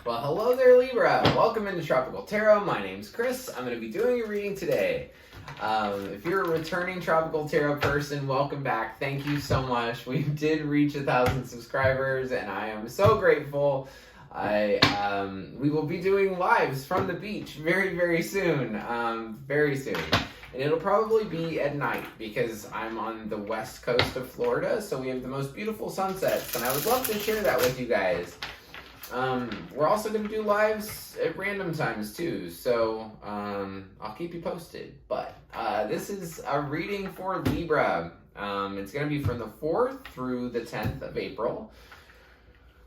Well, hello there, Libra. Welcome into Tropical Tarot. My name's Chris. I'm going to be doing a reading today. If you're a returning Tropical Tarot person, welcome back. Thank you so much. We did reach 1,000 subscribers, and I am so grateful. We will be doing lives from the beach very, very soon. Very soon. And it'll probably be at night because I'm on the west coast of Florida, so we have the most beautiful sunsets, and I would love to share that with you guys. We're also going to do lives at random times too, so I'll keep you posted. But this is a reading for Libra. It's going to be from the 4th through the 10th of April.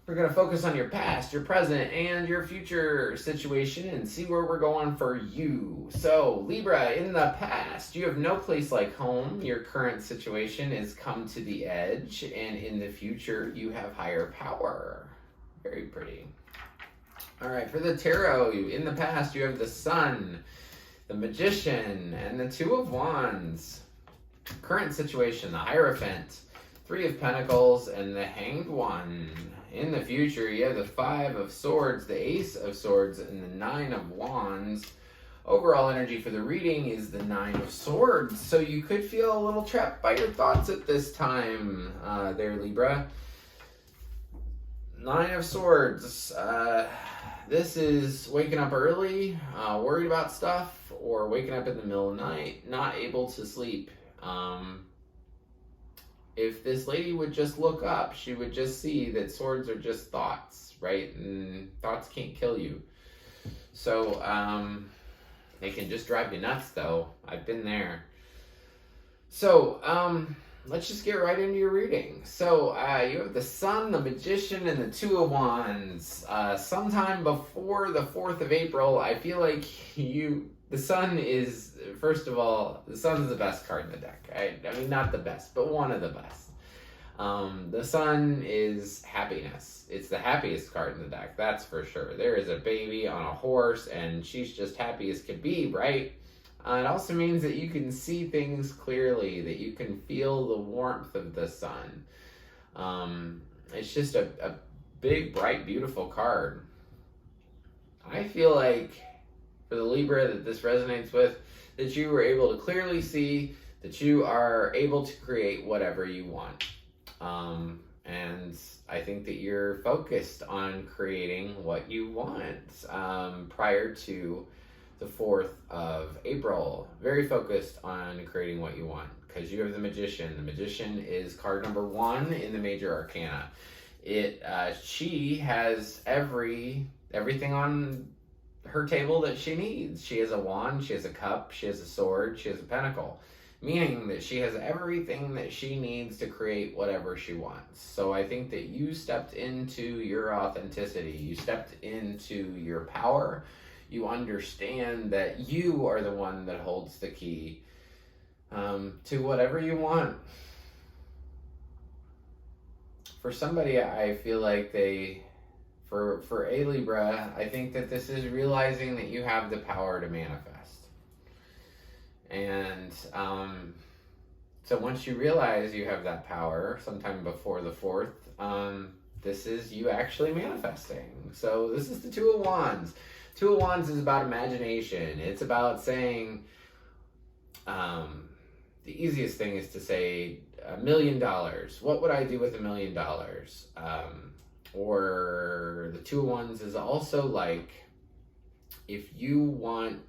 We're going to focus on your past, your present, and your future situation and see where we're going for you. So, Libra, in the past, you have no place like home. Your current situation is come to the edge, and in the future, you have higher power. Very pretty. All right, for the tarot, in the past, you have the Sun, the Magician, and the Two of Wands. Current situation, the Hierophant, Three of Pentacles, and the Hanged One. In the future, you have the Five of Swords, the Ace of Swords, and the Nine of Wands. Overall energy for the reading is the Nine of Swords, so you could feel a little trapped by your thoughts at this time there, Libra. Nine of Swords. This is waking up early, worried about stuff, or waking up in the middle of the night, not able to sleep. If this lady would just look up, she would just see that swords are just thoughts, right? And thoughts can't kill you. So, they can just drive you nuts, though. I've been there. So, let's just get right into your reading. So, you have the Sun, the Magician, and the Two of Wands. Sometime before the 4th of April, I feel like the Sun is, first of all, the Sun's the best card in the deck. I mean, not the best, but one of the best. The Sun is happiness. It's the happiest card in the deck, that's for sure. There is a baby on a horse, and she's just happy as can be, right? It also means that you can see things clearly, that you can feel the warmth of the sun. It's just a big, bright, beautiful card. I feel like, for the Libra that this resonates with, that you were able to clearly see that you are able to create whatever you want. And I think that you're focused on creating what you want prior to the 4th of April. Very focused on creating what you want because you have the Magician. The Magician is card number 1 in the major arcana. She has everything on her table that she needs. She has a wand, she has a cup, she has a sword, she has a pentacle, meaning that she has everything that she needs to create whatever she wants. So I think that you stepped into your authenticity. You stepped into your power. You understand that you are the one that holds the key to whatever you want. For somebody, I feel like for a Libra, I think that this is realizing that you have the power to manifest. And so once you realize you have that power, sometime before the 4th, this is you actually manifesting. So this is the Two of Wands. Two of Wands is about imagination. It's about saying, the easiest thing is to say $1 million. What would I do with $1 million? Or the Two of Wands is also like, if you want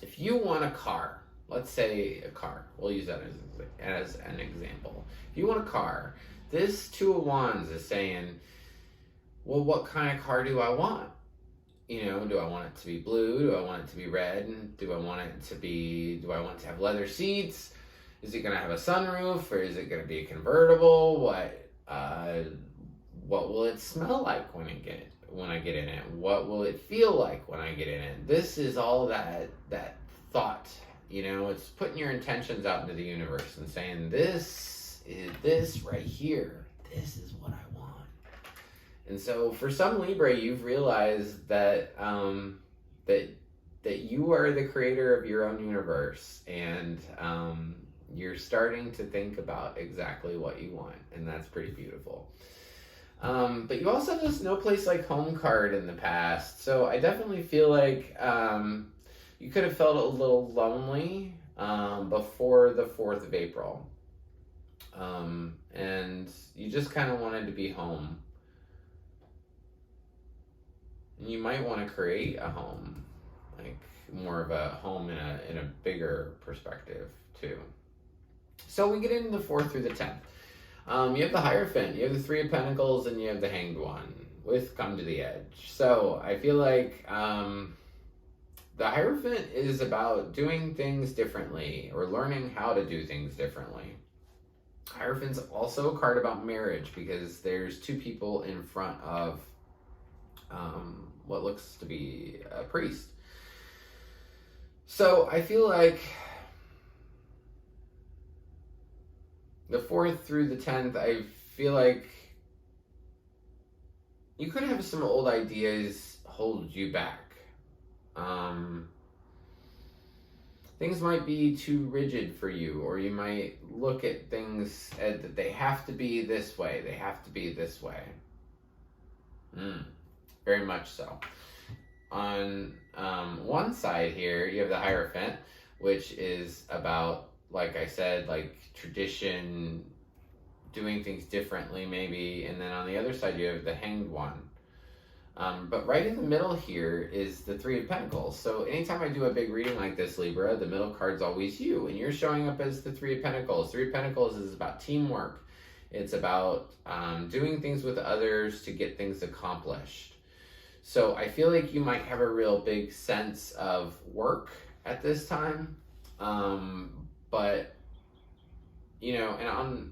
a car, let's say a car, we'll use that as an example. If you want a car, this Two of Wands is saying, well, what kind of car do I want? You know, do I want it to be blue? Do I want it to be red? Do I want it to have leather seats? Is it going to have a sunroof, or is it going to be a convertible? What will it smell like when I get in it? What will it feel like when I get in it? This is all that thought. You know, it's putting your intentions out into the universe and saying, this right here, this is what I want. And so for some Libra, you've realized that that you are the creator of your own universe, and you're starting to think about exactly what you want, and that's pretty beautiful. But you also have this no place like home card in the past. So I definitely feel like you could have felt a little lonely before the 4th of April. And you just kind of wanted to be home. And you might want to create a home, like more of a home in a bigger perspective too. So we get into the 4th through the 10th. You have the Hierophant, you have the 3 of Pentacles, and you have the Hanged One with Come to the Edge. So I feel like the Hierophant is about doing things differently or learning how to do things differently. Hierophant's also a card about marriage because there's 2 people in front of what looks to be a priest. So I feel like the 4th through the 10th, I feel like you could have some old ideas hold you back. Things might be too rigid for you, or you might look at things that they have to be this way. They have to be this way. Very much so. On one side here, you have the Hierophant, which is about, like I said, like tradition, doing things differently maybe, and then on the other side you have the Hanged One. But right in the middle here is the 3 of Pentacles. So anytime I do a big reading like this, Libra, the middle card's always you, and you're showing up as the 3 of Pentacles. 3 of Pentacles is about teamwork. It's about doing things with others to get things accomplished. So I feel like you might have a real big sense of work at this time. But, you know, and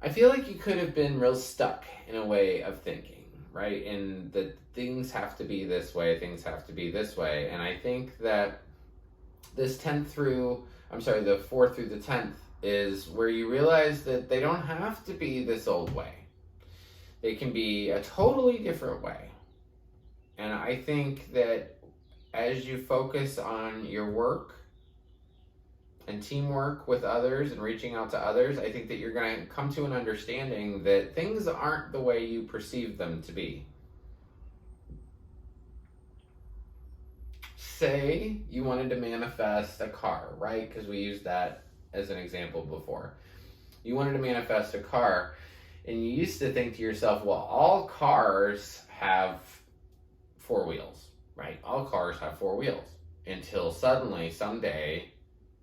I feel like you could have been real stuck in a way of thinking, right? And that things have to be this way, things have to be this way. And I think that this the 4th through the 10th is where you realize that they don't have to be this old way. They can be a totally different way. And I think that as you focus on your work and teamwork with others and reaching out to others, I think that you're going to come to an understanding that things aren't the way you perceive them to be. Say you wanted to manifest a car, right? Because we used that as an example before. You wanted to manifest a car, and you used to think to yourself, well, all cars have 4 wheels, right? All cars have 4 wheels. Until suddenly, someday,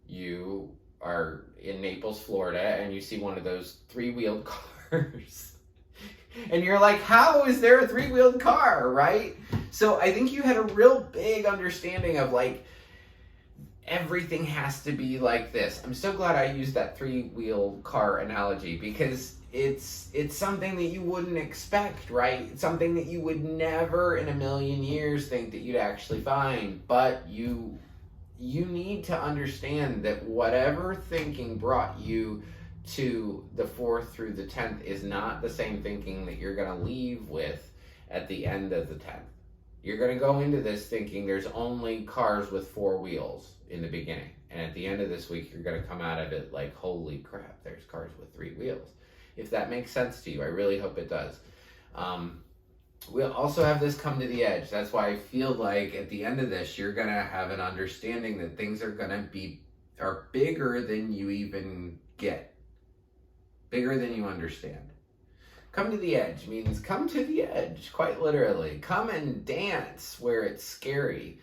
you are in Naples, Florida, and you see one of those 3-wheeled cars. And you're like, how is there a 3-wheeled car, right? So I think you had a real big understanding of, like, everything has to be like this. I'm so glad I used that 3-wheel car analogy because it's something that you wouldn't expect, right? It's something that you would never in a million years think that you'd actually find. But you need to understand that whatever thinking brought you to the 4th through the 10th is not the same thinking that you're going to leave with at the end of the 10th. You're going to go into this thinking there's only cars with 4 wheels in the beginning. And at the end of this week, you're going to come out of it like, holy crap, there's cars with 3 wheels. If that makes sense to you, I really hope it does. We'll also have this come to the edge. That's why I feel like at the end of this, you're going to have an understanding that things are going to are bigger than you even get. Bigger than you understand. Come to the edge means come to the edge, quite literally. Come and dance where it's scary.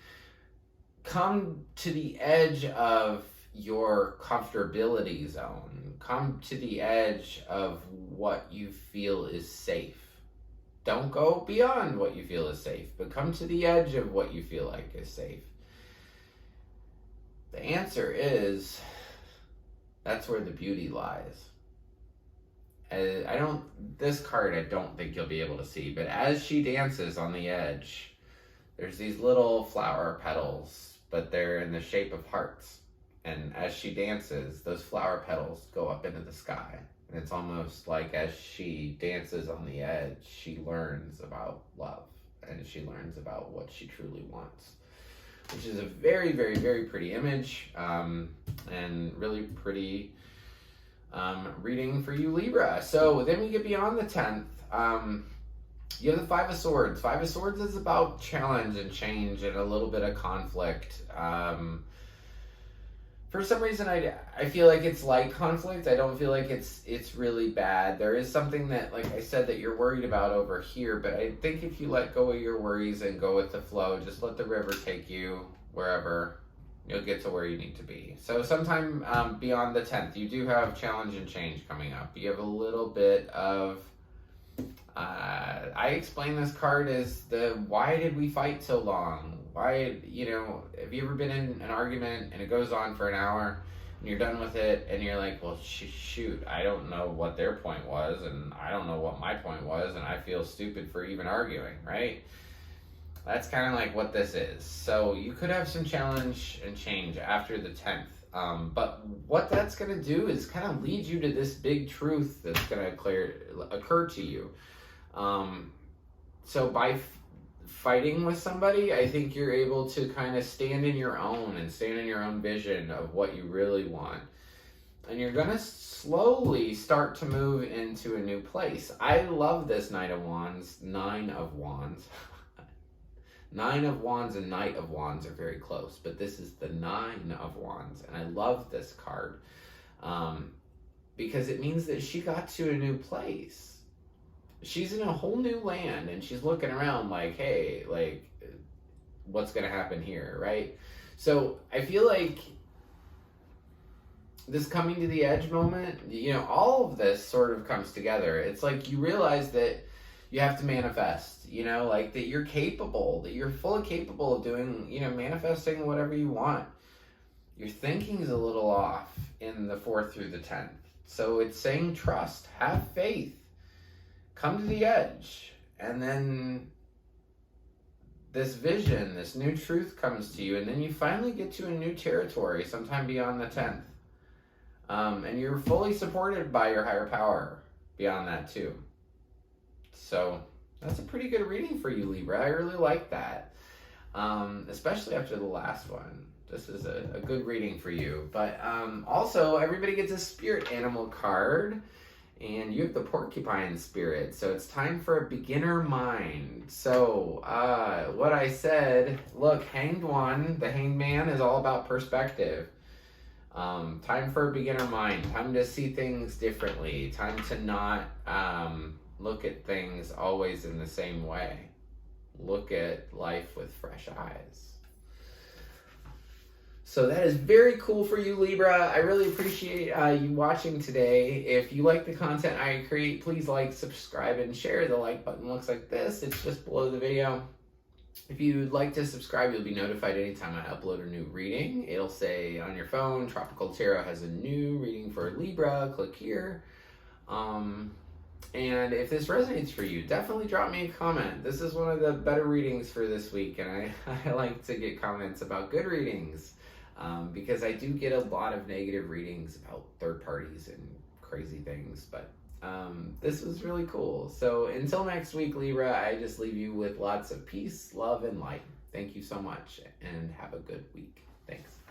Come to the edge of your comfortability zone. Come to the edge of what you feel is safe. Don't go beyond what you feel is safe, but come to the edge of what you feel like is safe. The answer is, that's where the beauty lies. This card I don't think you'll be able to see, but as she dances on the edge, there's these little flower petals, but they're in the shape of hearts. And as she dances, those flower petals go up into the sky. And it's almost like as she dances on the edge, she learns about love and she learns about what she truly wants, which is a very, very, very pretty image and really pretty reading for you, Libra. So then we get beyond the 10th. You have the Five of Swords. Five of Swords is about challenge and change and a little bit of conflict. For some reason, I feel like it's light conflict. I don't feel like it's really bad. There is something that, like I said, that you're worried about over here, but I think if you let go of your worries and go with the flow, just let the river take you wherever, you'll get to where you need to be. So sometime beyond the 10th, you do have challenge and change coming up. You have a little bit of, I explain this card as why did we fight so long? Why, have you ever been in an argument and it goes on for an hour and you're done with it and you're like, well, shoot, I don't know what their point was and I don't know what my point was and I feel stupid for even arguing, right? That's kind of like what this is. So you could have some challenge and change after the 10th. But what that's going to do is kind of lead you to this big truth that's going to occur to you. So by fighting with somebody, I think you're able to kind of stand in your own and stand in your own vision of what you really want. And you're going to slowly start to move into a new place. I love this Nine of Wands. Nine of Wands and Knight of Wands are very close, but this is the Nine of Wands. And I love this card because it means that she got to a new place. She's in a whole new land and she's looking around like, hey, like, what's going to happen here, right? So I feel like this coming to the edge moment, all of this sort of comes together. It's like you realize that you have to manifest, like that you're capable, that you're fully capable of doing, manifesting whatever you want. Your thinking's a little off in the 4th through the 10th. So it's saying trust, have faith. Come to the edge, and then this vision, this new truth comes to you, and then you finally get to a new territory sometime beyond the 10th. And you're fully supported by your higher power beyond that too. So that's a pretty good reading for you, Libra. I really like that, especially after the last one. This is a good reading for you. But also, everybody gets a spirit animal card. And you have the porcupine spirit, so it's time for a beginner mind. So, what I said, look, Hanged One, the Hanged Man, is all about perspective. Time for a beginner mind. Time to see things differently. Time to not look at things always in the same way. Look at life with fresh eyes. So that is very cool for you, Libra. I really appreciate you watching today. If you like the content I create, please like, subscribe, and share. The like button looks like this. It's just below the video. If you'd like to subscribe, you'll be notified anytime I upload a new reading. It'll say on your phone, Tropical Tarot has a new reading for Libra. Click here. And if this resonates for you, definitely drop me a comment. This is one of the better readings for this week, and I like to get comments about good readings. Because I do get a lot of negative readings about third parties and crazy things, but this was really cool. So until next week, Libra, I just leave you with lots of peace, love, and light. Thank you so much, and have a good week. Thanks.